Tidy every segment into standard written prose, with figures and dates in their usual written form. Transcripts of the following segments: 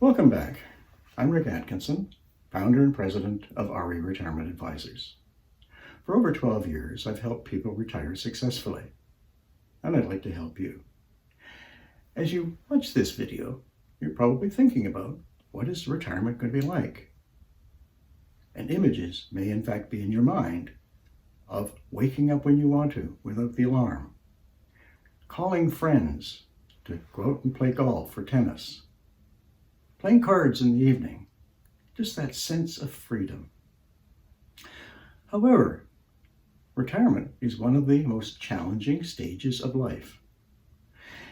Welcome back. I'm Rick Atkinson, founder and president of RE Retirement Advisors. For over 12 years, I've helped people retire successfully, and I'd like to help you. As you watch this video, you're probably thinking about what is retirement going to be like? And images may in fact be in your mind of waking up when you want to without the alarm, calling friends to go out and play golf or tennis, playing cards in the evening, just that sense of freedom. However, retirement is one of the most challenging stages of life.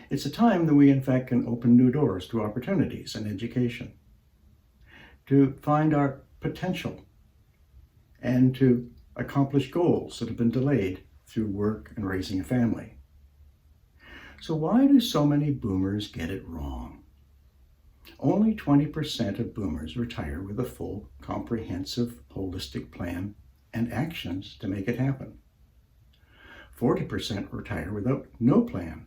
It's a time that we in fact can open new doors to opportunities and education, to find our potential, and to accomplish goals that have been delayed through work and raising a family. So why do so many boomers get it wrong? Only 20% of boomers retire with a full, comprehensive, holistic plan and actions to make it happen. 40% retire without no plan,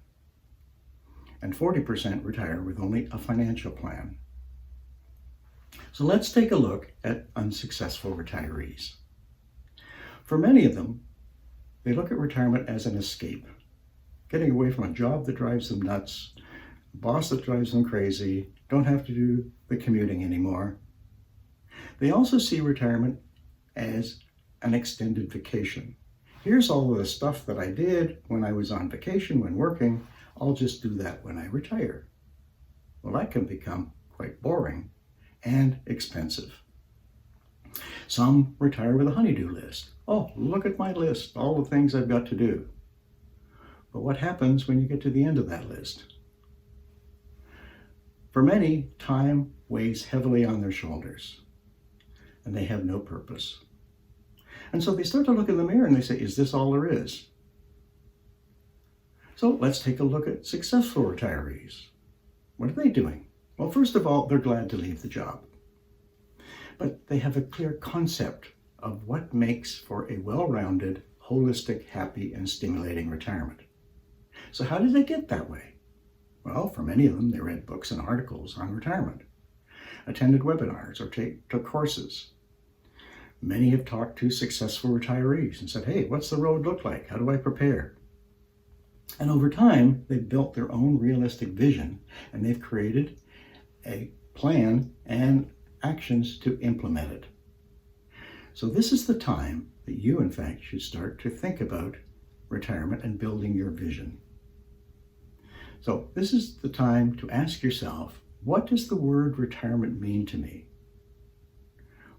and 40% retire with only a financial plan. So let's take a look at unsuccessful retirees. For many of them, they look at retirement as an escape, getting away from a job that drives them nuts, a boss that drives them crazy, don't have to do the commuting anymore. They also see retirement as an extended vacation. Here's all of the stuff that I did when I was on vacation, when working. I'll just do that when I retire. Well, that can become quite boring and expensive. Some retire with a honey-do list. Oh, look at my list, all the things I've got to do. But what happens when you get to the end of that list? For many, time weighs heavily on their shoulders, and they have no purpose. And so they start to look in the mirror and they say, is this all there is? So let's take a look at successful retirees. What are they doing? Well, first of all, they're glad to leave the job. But they have a clear concept of what makes for a well-rounded, holistic, happy, and stimulating retirement. So how did they get that way? Well, for many of them, they read books and articles on retirement, attended webinars, or took courses. Many have talked to successful retirees and said, hey, what's the road look like? How do I prepare? And over time, they've built their own realistic vision, and they've created a plan and actions to implement it. So this is the time that you, in fact, should start to think about retirement and building your vision. So this is the time to ask yourself, what does the word retirement mean to me?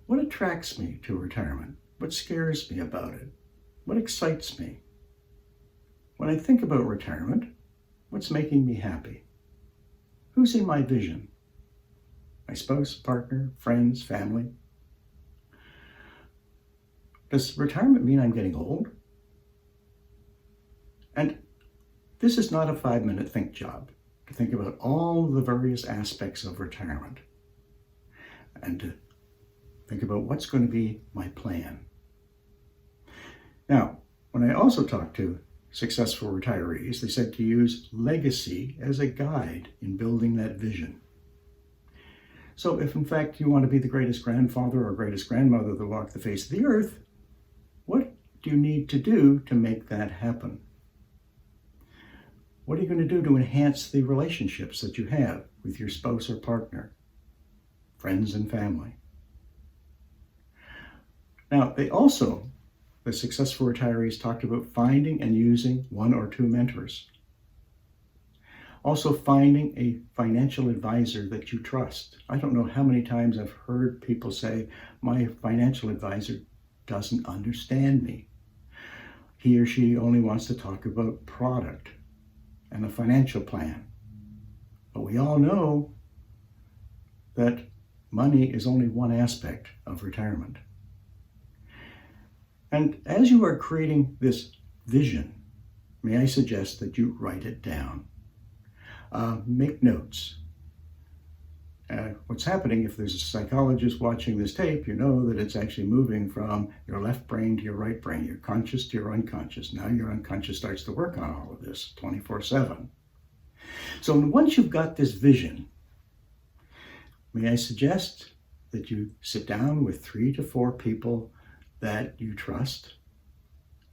What attracts me to retirement? What scares me about it? What excites me? When I think about retirement, what's making me happy? Who's in my vision? My spouse, partner, friends, family? Does retirement mean I'm getting old? And this is not a 5-minute think job to think about all the various aspects of retirement and to think about what's going to be my plan. Now, when I also talked to successful retirees, they said to use legacy as a guide in building that vision. So if in fact you want to be the greatest grandfather or greatest grandmother that walk the face of the earth, what do you need to do to make that happen? What are you going to do to enhance the relationships that you have with your spouse or partner, friends and family? Now, the successful retirees talked about finding and using 1 or 2 mentors. Also finding a financial advisor that you trust. I don't know how many times I've heard people say, my financial advisor doesn't understand me. He or she only wants to talk about product and a financial plan. But we all know that money is only one aspect of retirement. And as you are creating this vision, may I suggest that you write it down. Make notes. What's happening, if there's a psychologist watching this tape, you know that it's actually moving from your left brain to your right brain, your conscious to your unconscious. Now your unconscious starts to work on all of this 24/7. So once you've got this vision, may I suggest that you sit down with 3 to 4 people that you trust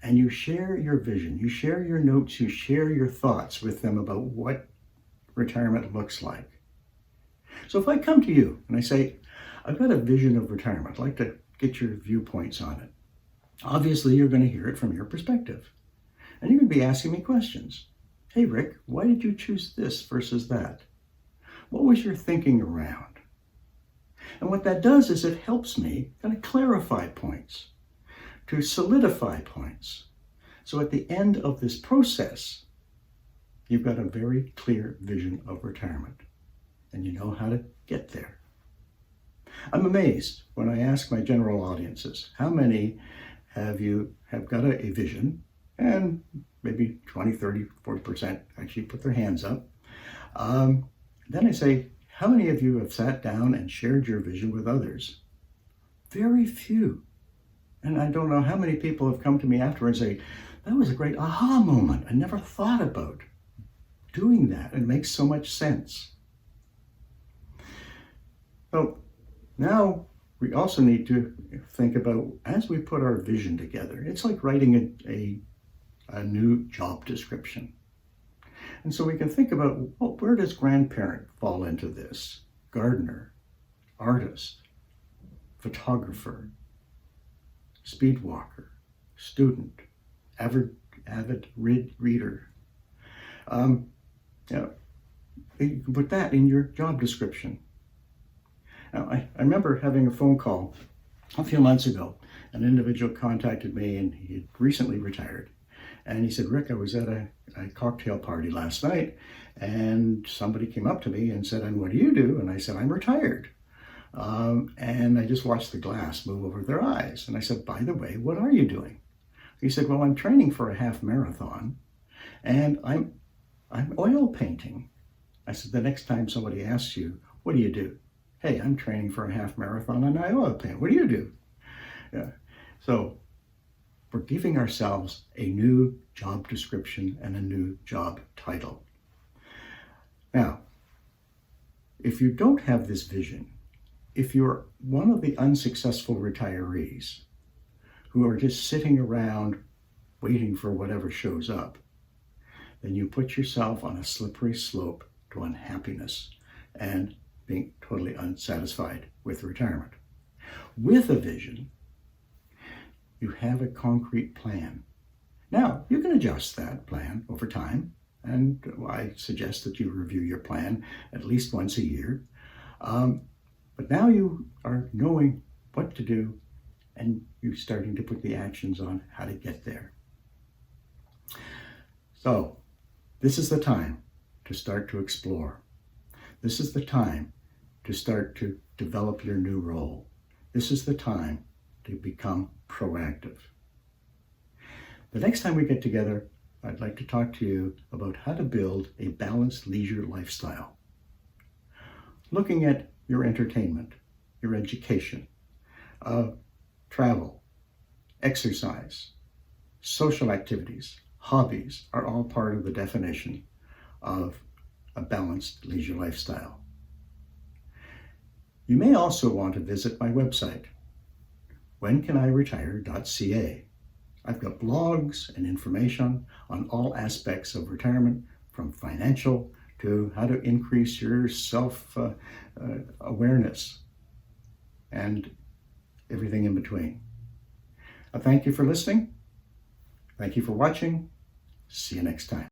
and you share your vision, you share your notes, you share your thoughts with them about what retirement looks like. So if I come to you and I say, I've got a vision of retirement, I'd like to get your viewpoints on it. Obviously, you're going to hear it from your perspective. And you're going to be asking me questions. Hey, Rick, why did you choose this versus that? What was your thinking around? And what that does is it helps me kind of clarify points, to solidify points. So at the end of this process, you've got a very clear vision of retirement and you know how to get there. I'm amazed when I ask my general audiences, how many have got a vision? And maybe 20, 30, 40% actually put their hands up. Then I say, how many of you have sat down and shared your vision with others? Very few. And I don't know how many people have come to me afterwards and say, that was a great aha moment. I never thought about doing that. It makes so much sense. So now we also need to think about, as we put our vision together, it's like writing a new job description. And so we can think about, well, where does grandparent fall into this? Gardener, artist, photographer, speed walker, student, avid reader. You can put that in your job description. Now, I remember having a phone call a few months ago. An individual contacted me and he had recently retired. And he said, Rick, I was at a cocktail party last night and somebody came up to me and said, and what do you do? And I said, I'm retired. And I just watched the glass move over their eyes. And I said, by the way, what are you doing? He said, well, I'm training for a half marathon and I'm oil painting. I said, the next time somebody asks you, what do you do? Hey, I'm training for a half marathon and I oil paint. What do you do? Yeah. So we're giving ourselves a new job description and a new job title. Now, if you don't have this vision, if you're one of the unsuccessful retirees who are just sitting around waiting for whatever shows up, then you put yourself on a slippery slope to unhappiness and being totally unsatisfied with retirement. With a vision, you have a concrete plan. Now, you can adjust that plan over time, and I suggest that you review your plan at least once a year. But now you are knowing what to do, and you're starting to put the actions on how to get there. So, this is the time to start to explore. This is the time to start to develop your new role. This is the time to become proactive. The next time we get together, I'd like to talk to you about how to build a balanced leisure lifestyle. Looking at your entertainment, your education, travel, exercise, social activities, hobbies are all part of the definition of a balanced leisure lifestyle. You may also want to visit my website, whencanIretire.ca. I've got blogs and information on all aspects of retirement, from financial to how to increase your self-awareness and everything in between. Thank you for listening. Thank you for watching. See you next time.